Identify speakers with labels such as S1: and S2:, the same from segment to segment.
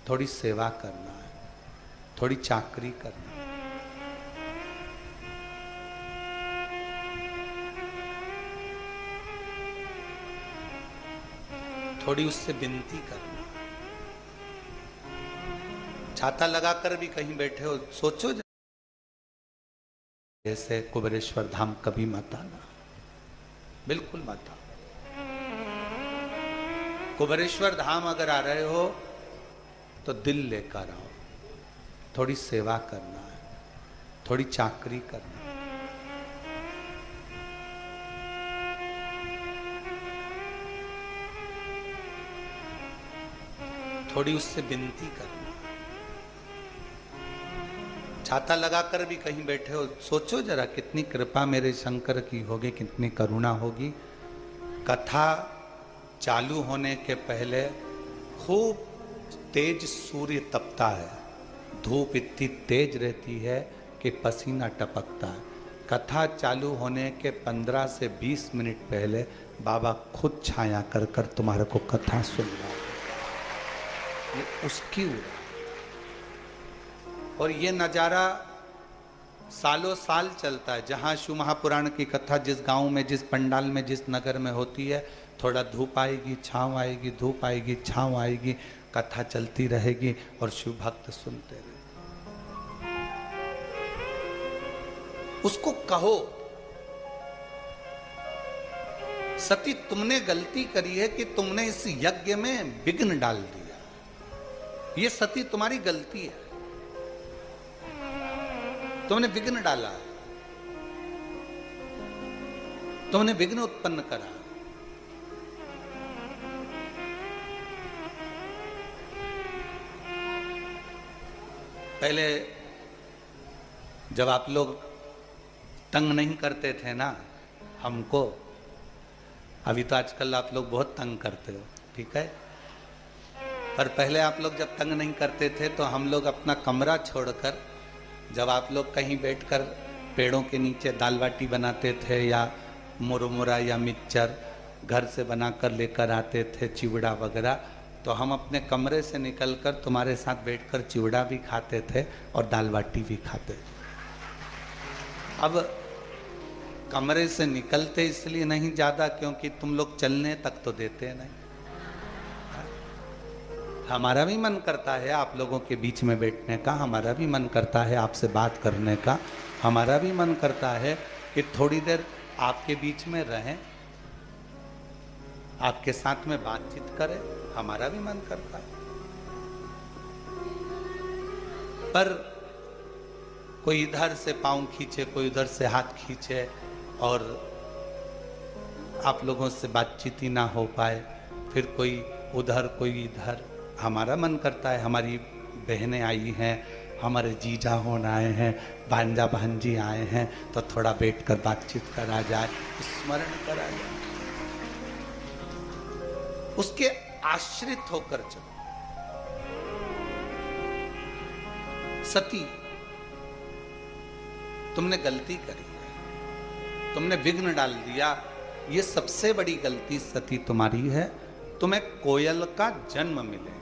S1: थोड़ी सेवा करना है, थोड़ी चाकरी करना है। थोड़ी उससे विनती करना। छाता लगाकर भी कहीं बैठे हो, सोचो जैसे कुबेरेश्वर धाम कभी मत आना, बिल्कुल मत आओ। कुबेरेश्वर धाम अगर आ रहे हो तो दिल लेकर आओ। थोड़ी सेवा करना है, थोड़ी चाकरी करना है। थोड़ी उससे विनती करना। छाता लगाकर भी कहीं बैठे हो, सोचो जरा कितनी कृपा मेरे शंकर की होगी, कितनी करुणा होगी। कथा चालू होने के पहले खूब तेज सूर्य तपता है, धूप इतनी तेज रहती है कि पसीना टपकता है। कथा चालू होने के 15 से 20 मिनट पहले बाबा खुद छाया कर कर तुम्हारे को कथा सुनवा, ये उसकी उड़ा। और ये नज़ारा सालों साल चलता है। जहाँ शिव महापुराण की कथा जिस गांव में, जिस पंडाल में, जिस नगर में होती है, थोड़ा धूप आएगी, छाँव आएगी, धूप आएगी, छाँव आएगी, कथा चलती रहेगी और शिव भक्त सुनते रहेंगे। उसको कहो, सती तुमने गलती करी है कि तुमने इस यज्ञ में विघ्न डाल दिया। ये सती तुम्हारी गलती है, तुमने विघ्न डाला, तुमने विघ्न उत्पन्न करा। पहले जब आप लोग तंग नहीं करते थे ना हमको, अभी तो आजकल आप लोग बहुत तंग करते हो, ठीक है, पर पहले आप लोग जब तंग नहीं करते थे तो हम लोग अपना कमरा छोड़कर, जब आप लोग कहीं बैठकर पेड़ों के नीचे दाल बाटी बनाते थे या मुरमुरा या मिक्सचर घर से बनाकर लेकर आते थे, चिवड़ा वगैरह, तो हम अपने कमरे से निकलकर तुम्हारे साथ बैठकर चिवड़ा भी खाते थे और दाल बाटी भी खाते थे। अब कमरे से निकलते इसलिए नहीं ज़्यादा क्योंकि तुम लोग चलने तक तो देते नहीं। हमारा भी मन करता है आप लोगों के बीच में बैठने का, हमारा भी मन करता है आपसे बात करने का, हमारा भी मन करता है कि थोड़ी देर आपके बीच में रहें, आपके साथ में बातचीत करें, हमारा भी मन करता है। पर कोई इधर से पाँव खींचे, कोई उधर से हाथ खींचे और आप लोगों से बातचीत ही ना हो पाए, फिर कोई उधर कोई इधर। हमारा मन करता है, हमारी बहनें आई हैं, हमारे जीजा होन आए हैं, भांजा भांजी आए हैं, तो थोड़ा बैठकर बातचीत करा जाए, स्मरण करा जाए, उसके आश्रित होकर चलो। सती तुमने गलती करी है, तुमने विघ्न डाल दिया, ये सबसे बड़ी गलती सती तुम्हारी है। तुम्हें कोयल का जन्म मिलेगा।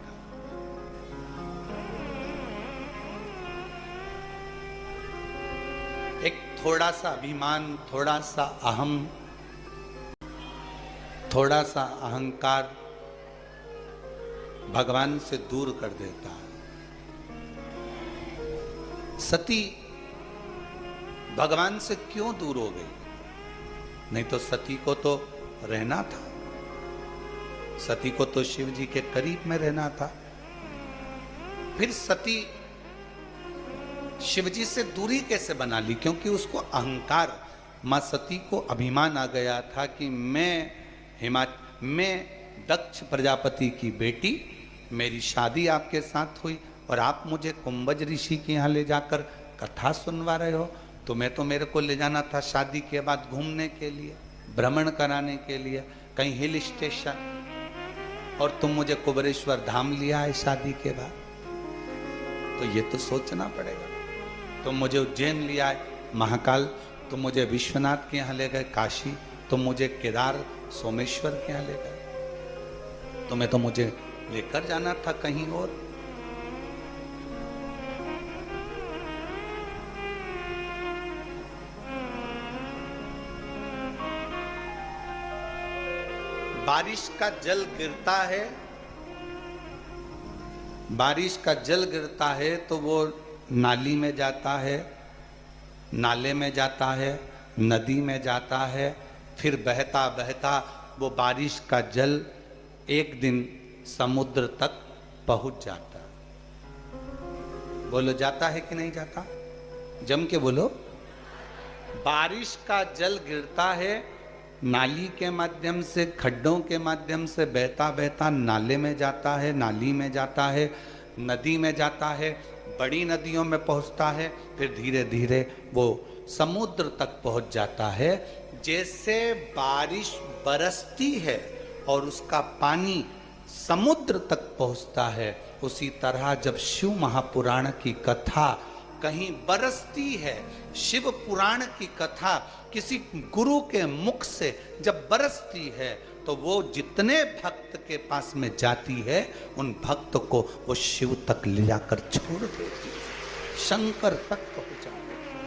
S1: एक थोड़ा सा अभिमान, थोड़ा सा अहम, थोड़ा सा अहंकार भगवान से दूर कर देता है। सती भगवान से क्यों दूर हो गई? नहीं तो सती को तो रहना था, सती को तो शिव जी के करीब में रहना था। फिर सती शिव जी से दूरी कैसे बना ली? क्योंकि उसको अहंकार, मां सती को अभिमान आ गया था कि मैं दक्ष प्रजापति की बेटी, मेरी शादी आपके साथ हुई और आप मुझे कुंभज ऋषि के यहाँ ले जाकर कथा सुनवा रहे हो। तुम्हें तो मेरे को ले जाना था शादी के बाद घूमने के लिए, भ्रमण कराने के लिए, कहीं हिल स्टेशन, और तुम मुझे कुबेरेश्वर धाम लिया है शादी के बाद। तो ये तो सोचना पड़ेगा। तुम मुझे उज्जैन लिया है, महाकाल, तुम मुझे विश्वनाथ के यहाँ ले गए, काशी, तुम मुझे केदार सोमेश्वर के यहाँ ले गए, तुम्हें तो मुझे लेकर जाना था कहीं और। बारिश का जल गिरता है, बारिश का जल गिरता है तो वो नाली में जाता है, नाले में जाता है, नदी में जाता है, फिर बहता बहता वो बारिश का जल एक दिन समुद्र तक पहुंच जाता है। बोलो जाता है कि नहीं जाता? जम के बोलो। बारिश का जल गिरता है, नाली के माध्यम से, खड्डों के माध्यम से बहता बहता नाले में जाता है, नाली में जाता है, नदी में जाता है, बड़ी नदियों में पहुंचता है, फिर धीरे धीरे वो समुद्र तक पहुंच जाता है। जैसे बारिश बरसती है और उसका पानी समुद्र तक पहुंचता है, उसी तरह जब शिव महापुराण की कथा कहीं बरसती है, शिव पुराण की कथा किसी गुरु के मुख से जब बरसती है, तो वो जितने भक्त के पास में जाती है, उन भक्त को वो शिव तक ले जाकर छोड़ देती है, शंकर तक पहुंचा देती है।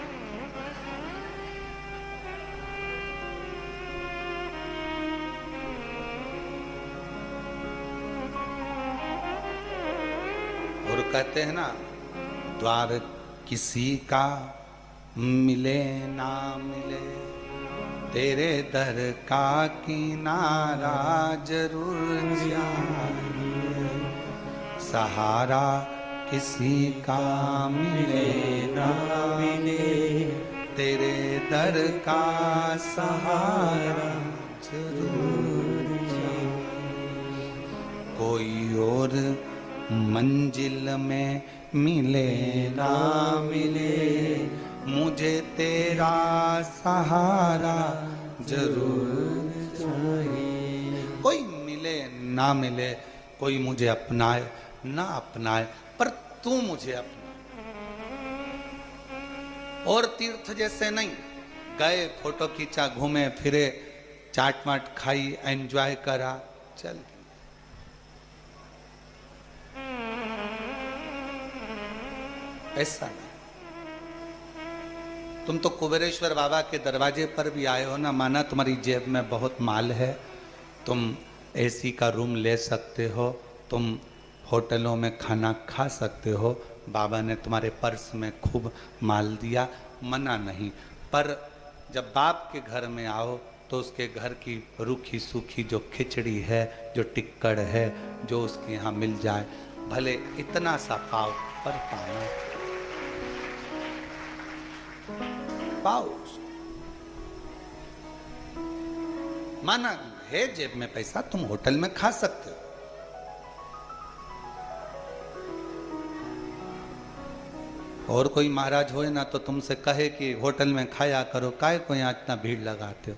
S1: और कहते हैं ना, द्वार किसी का मिले ना मिले, तेरे दर का किनारा जरूर जाइए। सहारा किसी का मिले ना मिले, तेरे दर का सहारा जरूर जाइए। कोई और मंजिल में मिले ना मिले, मुझे तेरा सहारा जरूर चाहिए। कोई मिले ना मिले, कोई मुझे अपनाए ना अपनाए, पर तू मुझे अपना। और तीर्थ जैसे नहीं, गए, फोटो खींचा, घूमे फिरे, चाट माट खाई, एंजॉय करा, चल। ऐसा नहीं। तुम तो कुबेरेश्वर बाबा के दरवाजे पर भी आए हो ना, माना तुम्हारी जेब में बहुत माल है, तुम एसी का रूम ले सकते हो, तुम होटलों में खाना खा सकते हो, बाबा ने तुम्हारे पर्स में खूब माल दिया, मना नहीं। पर जब बाप के घर में आओ तो उसके घर की रूखी सूखी जो खिचड़ी है, जो टिक्कड़ है, जो उसके यहाँ मिल जाए, भले इतना सा पाओ, पर पाना पाओ। माना है जेब में पैसा, तुम होटल में खा सकते हो, और कोई महाराज होए ना तो तुमसे कहे कि होटल में खाया करो, काहे को यहाँ इतना भीड़ लगाते हो।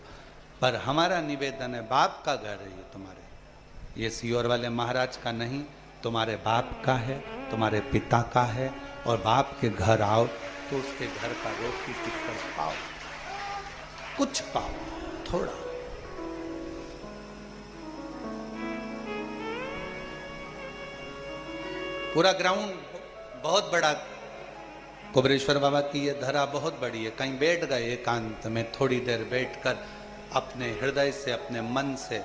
S1: पर हमारा निवेदन है, बाप का घर है ये तुम्हारे, ये सीहोर वाले महाराज का नहीं, तुम्हारे बाप का है, तुम्हारे पिता का है। और बाप के घर आओ तो उसके घर का रोटी टिक्कर पाओ, कुछ पाओ, थोड़ा। पूरा ग्राउंड बहुत बड़ा, कुबेरेश्वर बाबा की ये धरा बहुत बड़ी है। कहीं बैठ गए एकांत में, थोड़ी देर बैठकर अपने हृदय से, अपने मन से,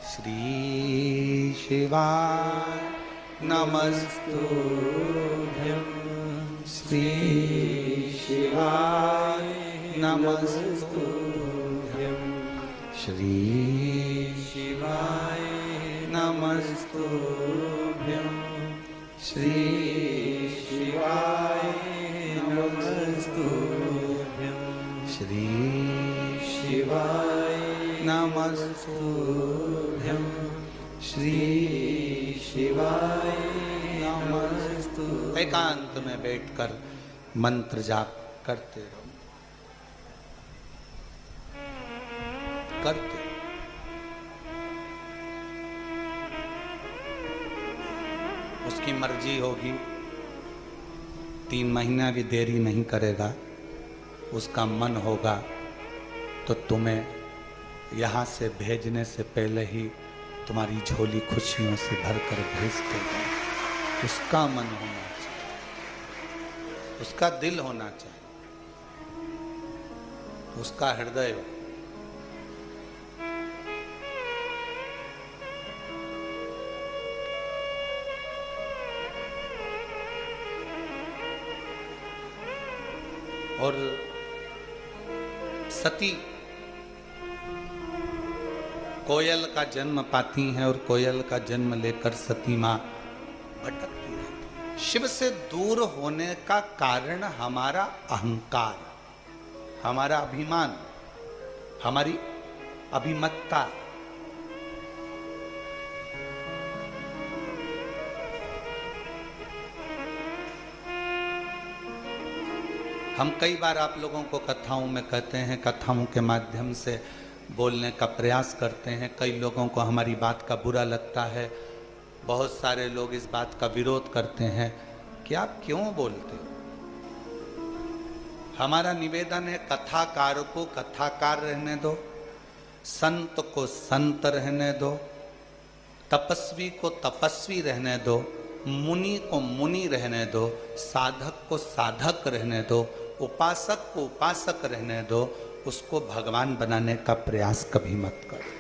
S1: श्री शिवाय नमस्तुभ्यं, श्री शिवाय नमस्तुभ्यं, श्री शिवाय नमस्तुभ्यं, श्री शिवाय नमस्तुभ्यं, श्री शिवाय नमस्तुभ्यं, श्री शिवाय नमस्तुभ्यं। एकांत में बैठकर मंत्र जाप करते रहो, करते। उसकी मर्जी होगी, 3 महीना भी देरी नहीं करेगा, उसका मन होगा तो तुम्हें यहाँ से भेजने से पहले ही तुम्हारी झोली खुशियों से भरकर भेज देगा। उसका मन होना चाहिए, उसका दिल होना चाहिए, उसका हृदय। और सती कोयल का जन्म पाती हैं और कोयल का जन्म लेकर सती मां भटकती रहती है। शिव से दूर होने का कारण हमारा अहंकार, हमारा अभिमान, हमारी अभिमत्ता। हम कई बार आप लोगों को कथाओं में कहते हैं, कथाओं के माध्यम से बोलने का प्रयास करते हैं। कई लोगों को हमारी बात का बुरा लगता है, बहुत सारे लोग इस बात का विरोध करते हैं कि आप क्यों बोलते हो। हमारा निवेदन है, कथाकार को कथाकार रहने दो, संत को संत रहने दो, तपस्वी को तपस्वी रहने दो, मुनि को मुनि रहने दो, साधक को साधक रहने दो, उपासक को उपासक रहने दो। उसको भगवान बनाने का प्रयास कभी मत करो,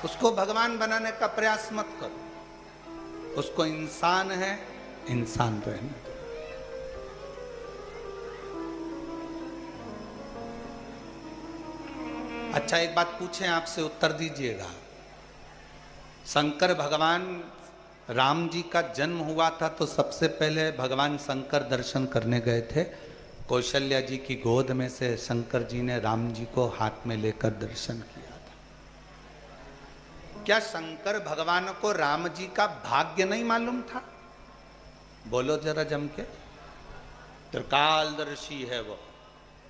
S1: उसको भगवान बनाने का प्रयास मत करो। उसको इंसान है, इंसान रहने दो। अच्छा, एक बात पूछें, आपसे उत्तर दीजिएगा। शंकर भगवान राम जी का जन्म हुआ था तो सबसे पहले भगवान शंकर दर्शन करने गए थे। कौशल्या जी की गोद में से शंकर जी ने राम जी को हाथ में लेकर दर्शन किया था। क्या शंकर भगवान को राम जी का भाग्य नहीं मालूम था? बोलो जरा जम के। त्रिकालदर्शी है वो,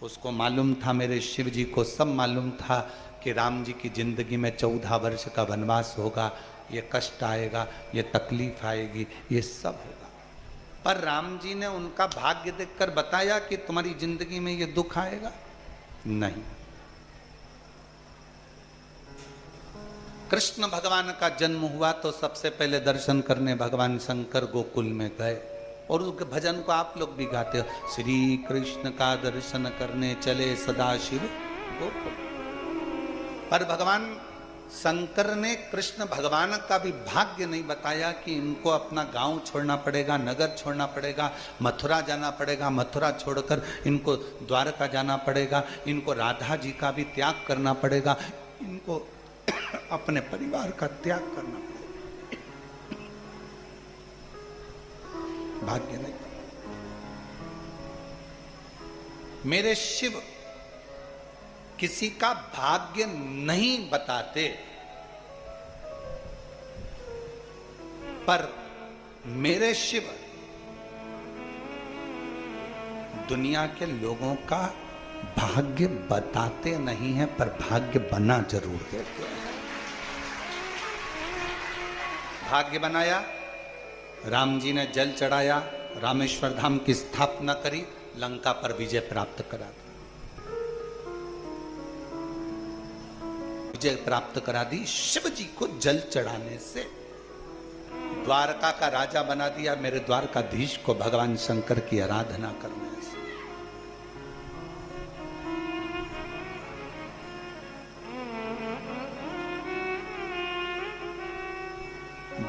S1: उसको मालूम था, मेरे शिव जी को सब मालूम था कि राम जी की जिंदगी में 14 वर्ष का वनवास होगा, ये कष्ट आएगा, ये तकलीफ आएगी, ये सब होगा। पर राम जी ने उनका भाग्य देखकर बताया कि तुम्हारी जिंदगी में ये दुख आएगा? नहीं। कृष्ण भगवान का जन्म हुआ तो सबसे पहले दर्शन करने भगवान शंकर गोकुल में गए, और उस भजन को आप लोग भी गाते हो, श्री कृष्ण का दर्शन करने चले सदाशिव गोकुल। पर भगवान शंकर ने कृष्ण भगवान का भी भाग्य नहीं बताया कि इनको अपना गांव छोड़ना पड़ेगा, नगर छोड़ना पड़ेगा, मथुरा जाना पड़ेगा, मथुरा छोड़कर इनको द्वारका जाना पड़ेगा, इनको राधा जी का भी त्याग करना पड़ेगा, इनको अपने परिवार का त्याग करना पड़ेगा। भाग्य नहीं। मेरे शिव किसी का भाग्य नहीं बताते, पर मेरे शिव दुनिया के लोगों का भाग्य बताते नहीं हैं, पर भाग्य बना जरूर देते हैं। भाग्य बनाया, राम जी ने जल चढ़ाया, रामेश्वर धाम की स्थापना करी, लंका पर विजय प्राप्त करा दी, विजय प्राप्त करा दी। शिव जी को जल चढ़ाने से द्वारका का राजा बना दिया, मेरे द्वारकाधीश को भगवान शंकर की आराधना करने से।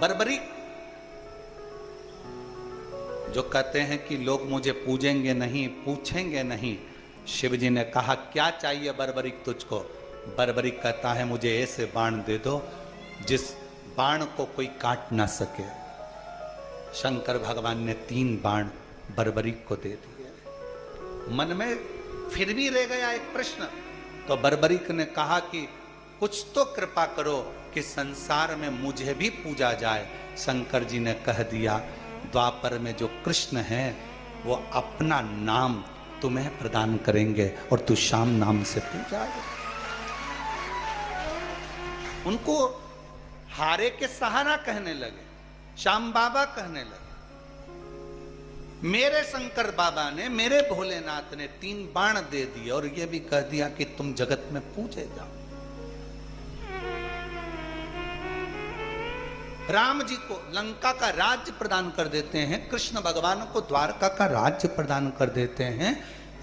S1: बर्बरीक जो कहते हैं कि लोग मुझे पूजेंगे नहीं, पूछेंगे नहीं, शिव जी ने कहा क्या चाहिए बर्बरीक तुझको? बर्बरीक कहता है मुझे ऐसे बाण दे दो जिस बाण को कोई काट ना सके। शंकर भगवान ने 3 बाण बर्बरीक को दे दिए। मन में फिर भी रह गया एक प्रश्न, तो बर्बरीक ने कहा कि कुछ तो कृपा करो कि संसार में मुझे भी पूजा जाए। शंकर जी ने कह दिया द्वापर में जो कृष्ण है वो अपना नाम तुम्हें प्रदान करेंगे और तू श्याम नाम से पूजा। उनको हारे के सहारा कहने लगे, श्याम बाबा कहने लगे। मेरे शंकर बाबा ने, मेरे भोलेनाथ ने 3 बाण दे दिए और यह भी कह दिया कि तुम जगत में पूजे जाओ। राम जी को लंका का राज्य प्रदान कर देते हैं, कृष्ण भगवान को द्वारका का राज्य प्रदान कर देते हैं।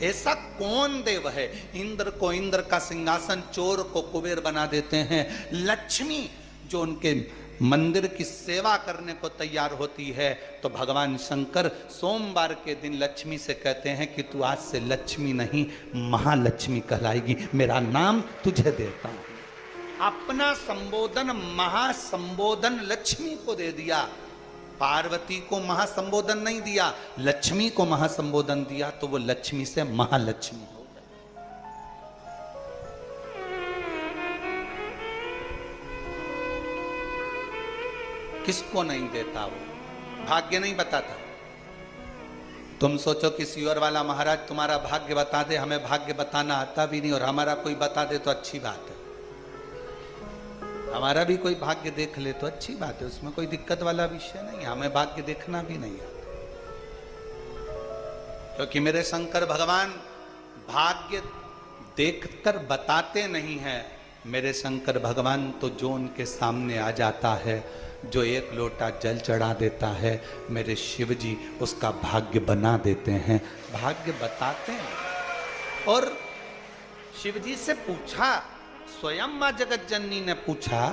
S1: ऐसा कौन देव है? इंद्र को इंद्र का सिंहासन, चोर को कुबेर बना देते हैं, लक्ष्मी जो उनके मंदिर की सेवा करने को तैयार होती है, तो भगवान शंकर सोमवार के दिन लक्ष्मी से कहते हैं कि तू आज से लक्ष्मी नहीं महालक्ष्मी कहलाएगी, मेरा नाम तुझे देता हूं। अपना संबोधन महासंबोधन लक्ष्मी को दे दिया, पार्वती को महासंबोधन नहीं दिया, लक्ष्मी को महासंबोधन दिया, तो वो लक्ष्मी से महालक्ष्मी हो गई। किसको नहीं देता वो, भाग्य नहीं बताता। तुम सोचो किसी और वाला महाराज तुम्हारा भाग्य बता दे, हमें भाग्य बताना आता भी नहीं, और हमारा कोई बता दे तो अच्छी बात है, हमारा भी कोई भाग्य देख ले तो अच्छी बात है, उसमें कोई दिक्कत वाला विषय नहीं है, हमें भाग्य देखना भी नहीं आता। क्योंकि मेरे शंकर भगवान भाग्य देखकर बताते नहीं हैं, मेरे शंकर भगवान तो जो उनके सामने आ जाता है, जो एक लोटा जल चढ़ा देता है, मेरे शिव जी उसका भाग्य बना देते हैं, भाग्य बताते हैं। और शिव जी से पूछा, स्वयं मां जगत जननी ने पूछा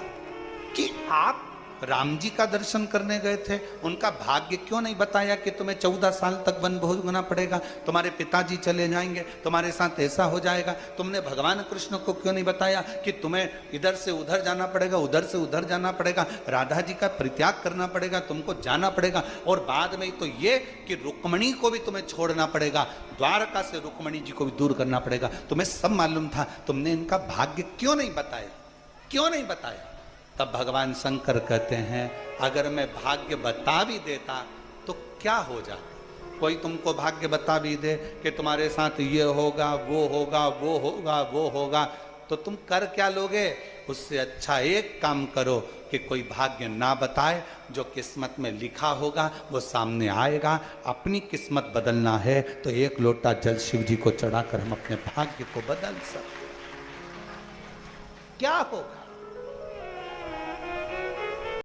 S1: कि आप राम जी का दर्शन करने गए थे, उनका भाग्य क्यों नहीं बताया कि तुम्हें 14 साल तक वन भोगना पड़ेगा, तुम्हारे पिताजी चले जाएंगे, तुम्हारे साथ ऐसा हो जाएगा। तुमने भगवान कृष्ण को क्यों नहीं बताया कि तुम्हें इधर से उधर जाना पड़ेगा, उधर से उधर जाना पड़ेगा, राधा जी का परित्याग करना पड़ेगा, तुमको जाना पड़ेगा, और बाद में तो ये कि रुक्मणी को भी तुम्हें छोड़ना पड़ेगा, द्वारका से रुक्मणी जी को भी दूर करना पड़ेगा। तुम्हें सब मालूम था, तुमने इनका भाग्य क्यों नहीं बताया, क्यों नहीं बताया? तब भगवान शंकर कहते हैं, अगर मैं भाग्य बता भी देता तो क्या हो जाता? कोई तुमको भाग्य बता भी दे कि तुम्हारे साथ ये होगा, वो होगा, वो होगा, वो होगा, तो तुम कर क्या लोगे? उससे अच्छा एक काम करो कि कोई भाग्य ना बताए, जो किस्मत में लिखा होगा वो सामने आएगा। अपनी किस्मत बदलना है तो एक लोटा जल शिव जी को चढ़ाकर हम अपने भाग्य को बदल सकते। क्या होगा?